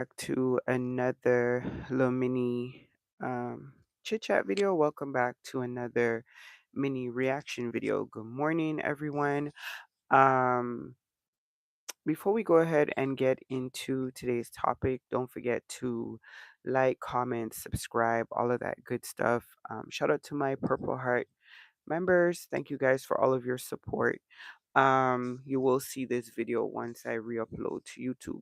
back to another little mini chit chat video. Welcome back to another mini reaction video. Good morning, everyone. Um, Before we go ahead and get into today's topic, don't forget to like, comment, subscribe, all of that good stuff. Shout out to my Purple Heart members. Thank you guys for all of your support. You will see this video once I re-upload to YouTube.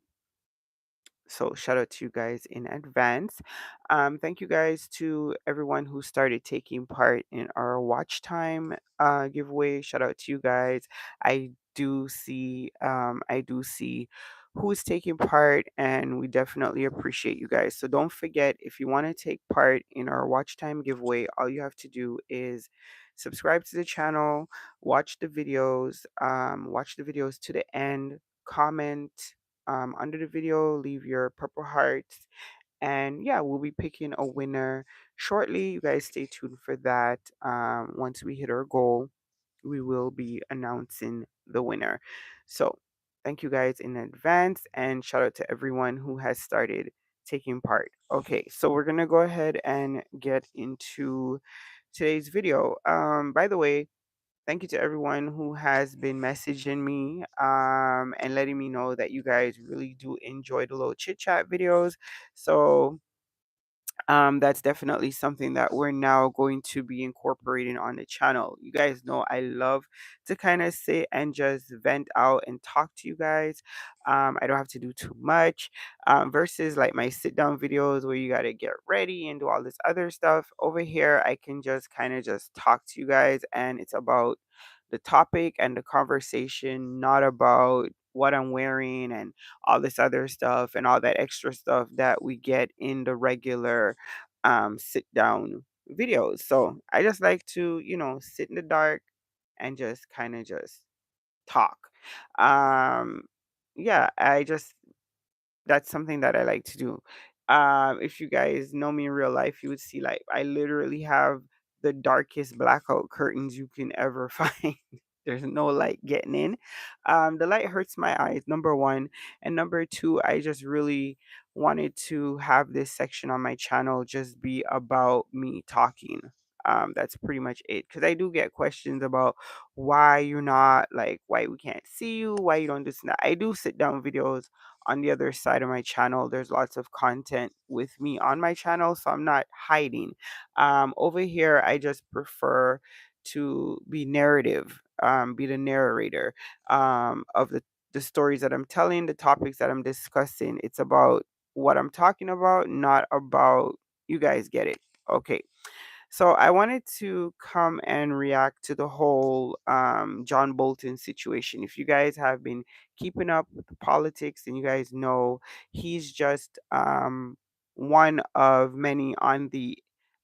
So shout out to you guys in advance. Thank you guys to everyone who started taking part in our watch time giveaway. Shout out to you guys. I do see who's taking part, and we definitely appreciate you guys. So don't forget, if you want to take part in our watch time giveaway, all you have to do is subscribe to the channel, watch the videos to the end, comment under the video, leave your purple hearts, and yeah, we'll be picking a winner shortly. You guys stay tuned for that. Once we hit our goal, we will be announcing the winner. So thank you guys in advance, and shout out to everyone who has started taking part. Okay, so we're gonna go ahead and get into today's video. By the way, thank you to everyone who has been messaging me and letting me know that you guys really do enjoy the little chit chat videos. So that's definitely something that we're now going to be incorporating on the channel. You guys know I love to kind of sit and just vent out and talk to you guys. I don't have to do too much versus like my sit down videos where you got to get ready and do all this other stuff. Over here, I can just kind of just talk to you guys, and it's about the topic and the conversation, not about what I'm wearing and all this other stuff and all that extra stuff that we get in the regular sit down videos. So I just like to, sit in the dark and just kind of just talk. Um, yeah, that's something that I like to do. If you guys know me in real life, you would see like I literally have the darkest blackout curtains you can ever find. There's no light getting in. The light hurts my eyes, number one. And number two, I just really wanted to have this section on my channel just be about me talking. That's pretty much it. Because I do get questions about why you're not, like, why we can't see you, why you don't do this and that. I do sit down videos on the other side of my channel. There's lots of content with me on my channel, so I'm not hiding. Over here, I just prefer to be narrative, be the narrator of the stories that I'm telling, the topics that I'm discussing. It's about what I'm talking about, not about you guys get it. Okay. So I wanted to come and react to the whole John Bolton situation. If you guys have been keeping up with the politics, and you guys know he's just one of many on the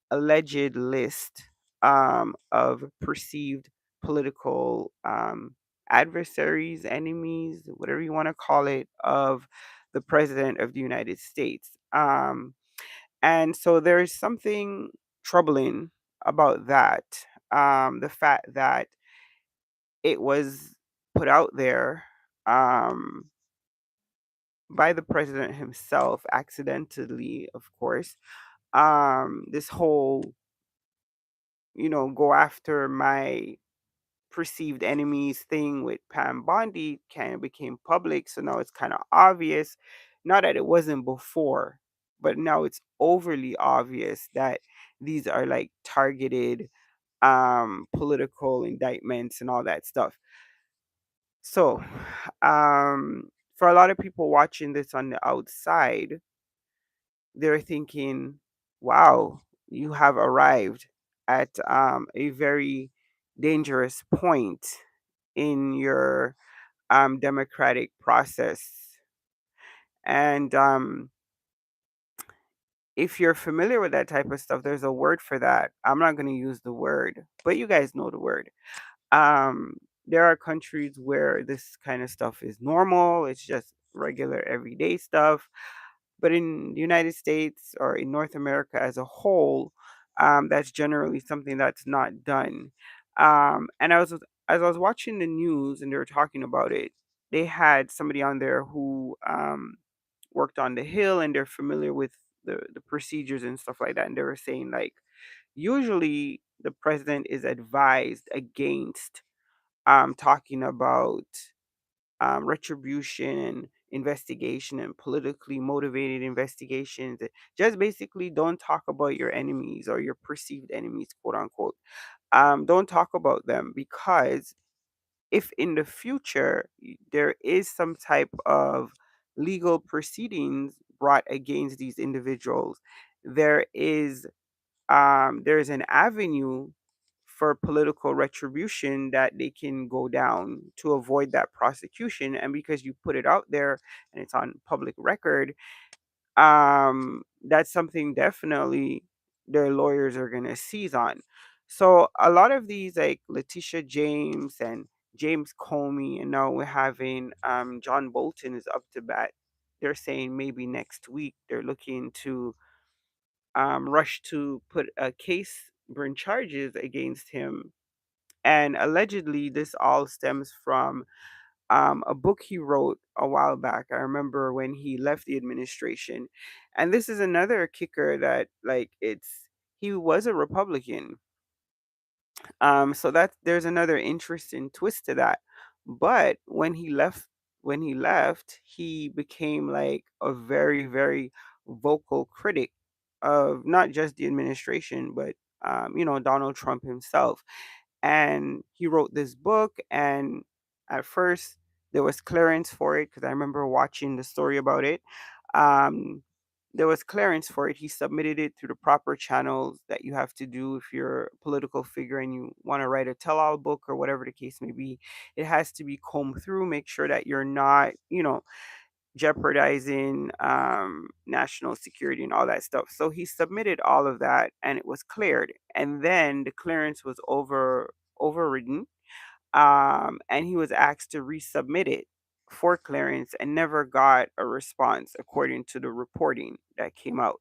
alleged list of perceived political adversaries, enemies, whatever you want to call it, of the president of the United States. And so there's something troubling about that. The fact that it was put out there um, by the president himself, accidentally, of course. This whole, go after my perceived enemies thing with Pam Bondi kind of became public. So now it's kind of obvious. Not that it wasn't before, but now it's overly obvious that these are like targeted political indictments and all that stuff. So for a lot of people watching this on the outside, they're thinking, wow, you have arrived at a very dangerous point in your democratic process. And if you're familiar with that type of stuff, there's a word for that. I'm not going to use the word, but you guys know the word. Um, there are countries where this kind of stuff is normal, it's just regular everyday stuff. But in the United States or in North America as a whole, that's generally something that's not done. And as I was watching the news and they were talking about it, they had somebody on there who worked on the Hill and they're familiar with the procedures and stuff like that. And they were saying like usually the president is advised against talking about retribution, investigation, and politically motivated investigations. Just basically don't talk about your enemies or your perceived enemies, quote unquote. Don't talk about them because if in the future there is some type of legal proceedings brought against these individuals, there's an avenue for political retribution that they can go down to avoid that prosecution. And because you put it out there and it's on public record, that's something definitely their lawyers are going to seize on. So a lot of these like Letitia James and James Comey, and now we're having John Bolton is up to bat. They're saying maybe next week they're looking to rush to put a case, bring charges against him. And allegedly, this all stems from a book he wrote a while back. I remember when he left the administration. And this is another kicker that, like, he was a Republican. So there's another interesting twist to that. But when he left, he became like a very, very vocal critic of not just the administration, but Donald Trump himself. And he wrote this book, and at first there was clearance for it because I remember watching the story about it. Um, there was clearance for it. He submitted it through the proper channels that you have to do if you're a political figure and you want to write a tell-all book or whatever the case may be. It has to be combed through, make sure that you're not, jeopardizing national security and all that stuff. So he submitted all of that and it was cleared. And then the clearance was overridden. And he was asked to resubmit it for clearance and never got a response according to the reporting that came out.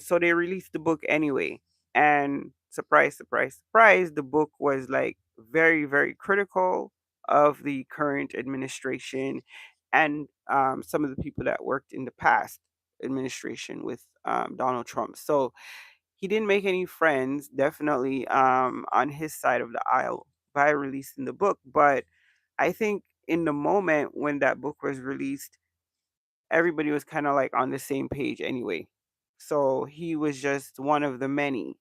So they released the book anyway. And surprise, surprise, surprise, the book was like very, very critical of the current administration and some of the people that worked in the past administration with Donald Trump. So he didn't make any friends, definitely on his side of the aisle by releasing the book. But I think in the moment when that book was released, everybody was kind of like on the same page anyway. So he was just one of the many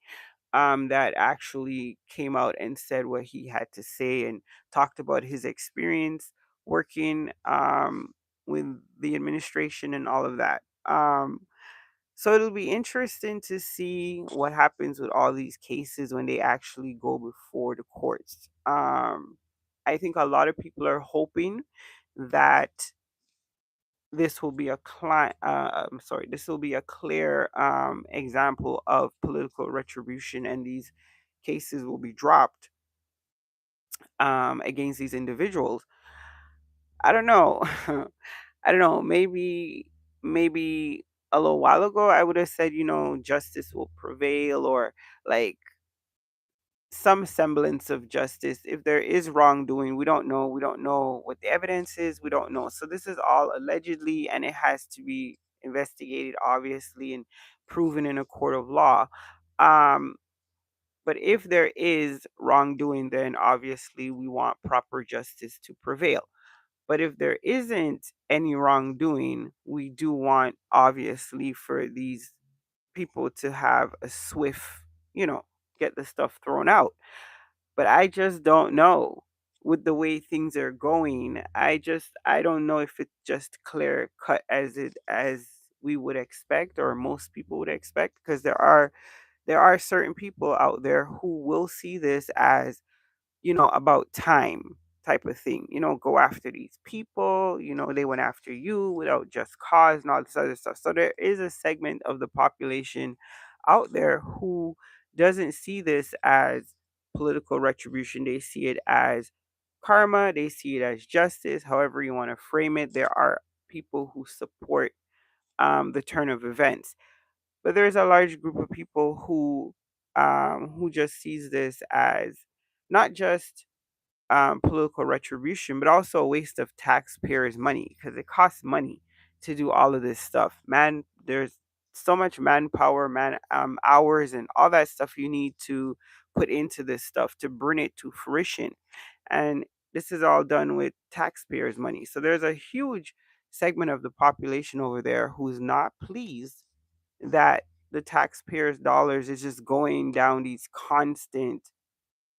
that actually came out and said what he had to say and talked about his experience working with the administration and all of that. So it'll be interesting to see what happens with all these cases when they actually go before the courts. I think a lot of people are hoping that this will be this will be a clear example of political retribution, and these cases will be dropped against these individuals. I don't know. I don't know. Maybe a little while ago, I would have said, justice will prevail, or like some semblance of justice. If there is wrongdoing, we don't know. We don't know what the evidence is. We don't know. So this is all allegedly, and it has to be investigated, obviously, and proven in a court of law. Um, but if there is wrongdoing, then obviously we want proper justice to prevail. But if there isn't any wrongdoing, we do want, obviously, for these people to have a swift, you know, get the stuff thrown out. But I just don't know with the way things are going. I don't know if it's just clear cut as we would expect or most people would expect, because there are certain people out there who will see this as, about time type of thing. Go after these people, they went after you without just cause and all this other stuff. So there is a segment of the population out there who doesn't see this as political retribution. They see it as karma, they see it as justice, however you want to frame it. There are people who support the turn of events. But there's a large group of people who just sees this as not just political retribution, but also a waste of taxpayers' money because it costs money to do all of this stuff. Man, there's so much manpower, hours and all that stuff you need to put into this stuff to bring it to fruition. And this is all done with taxpayers' money. So there's a huge segment of the population over there who's not pleased that the taxpayers' dollars is just going down these constant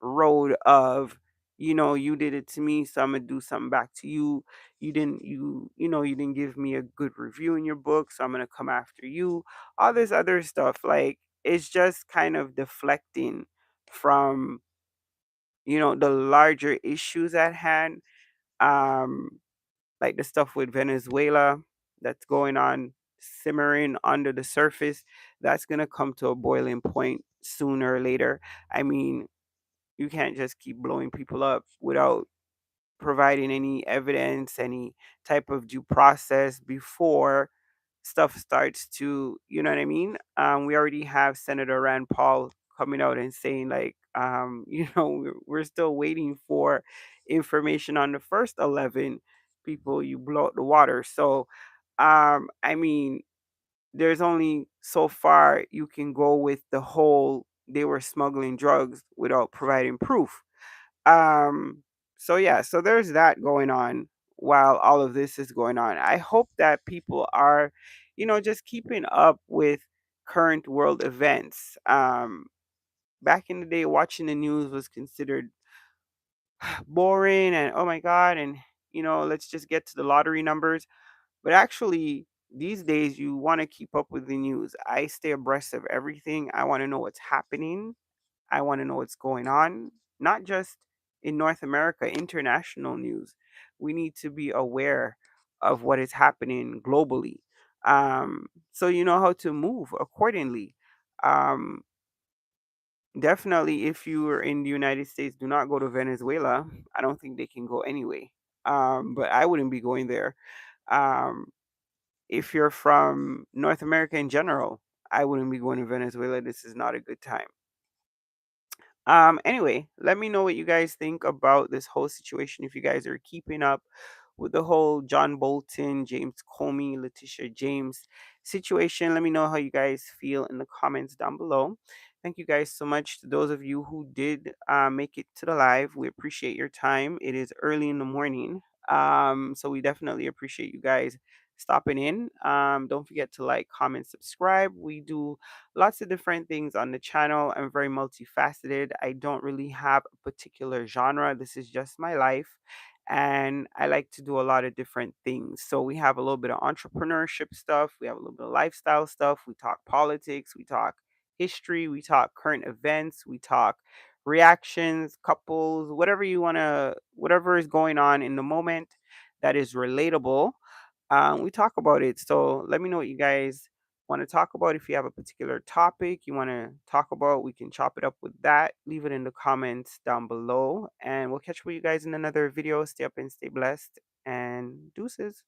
road of, you did it to me, so I'm gonna do something back to you. You didn't give me a good review in your book, so I'm gonna come after you. All this other stuff, like, it's just kind of deflecting from, the larger issues at hand. Um, like the stuff with Venezuela that's going on, simmering under the surface, that's gonna come to a boiling point sooner or later. I mean, you can't just keep blowing people up without providing any evidence, any type of due process before stuff starts to, you know what I mean? We already have Senator Rand Paul coming out and saying, like, we're still waiting for information on the first 11 people you blow out the water. So, I mean, there's only so far you can go with the whole they were smuggling drugs without providing proof. Um, so yeah, so there's that going on while all of this is going on. I hope that people are, just keeping up with current world events. Back in the day, watching the news was considered boring and, oh my God, and, let's just get to the lottery numbers. But actually, these days, you want to keep up with the news. I stay abreast of everything. I want to know what's happening. I want to know what's going on, not just in North America, international news. We need to be aware of what is happening globally. So you know how to move accordingly. Um, Definitely, if you are in the United States, do not go to Venezuela. I don't think they can go anyway. But I wouldn't be going there. Um, if you're from North America in general, I wouldn't be going to Venezuela. This is not a good time. Anyway, let me know what you guys think about this whole situation. If you guys are keeping up with the whole John Bolton, James Comey, Letitia James situation, let me know how you guys feel in the comments down below. Thank you guys so much to those of you who did make it to the live. We appreciate your time. It is early in the morning. So we definitely appreciate you guys stopping in. Don't forget to like, comment, subscribe. We do lots of different things on the channel. I'm very multifaceted. I don't really have a particular genre. This is just my life. And I like to do a lot of different things. So we have a little bit of entrepreneurship stuff. We have a little bit of lifestyle stuff. We talk politics. We talk history. We talk current events. We talk reactions, couples, whatever you want to, whatever is going on in the moment that is relatable, we talk about it. So let me know what you guys want to talk about. If you have a particular topic you want to talk about, we can chop it up with that. Leave it in the comments down below, and we'll catch up with you guys in another video. Stay up and stay blessed, and deuces.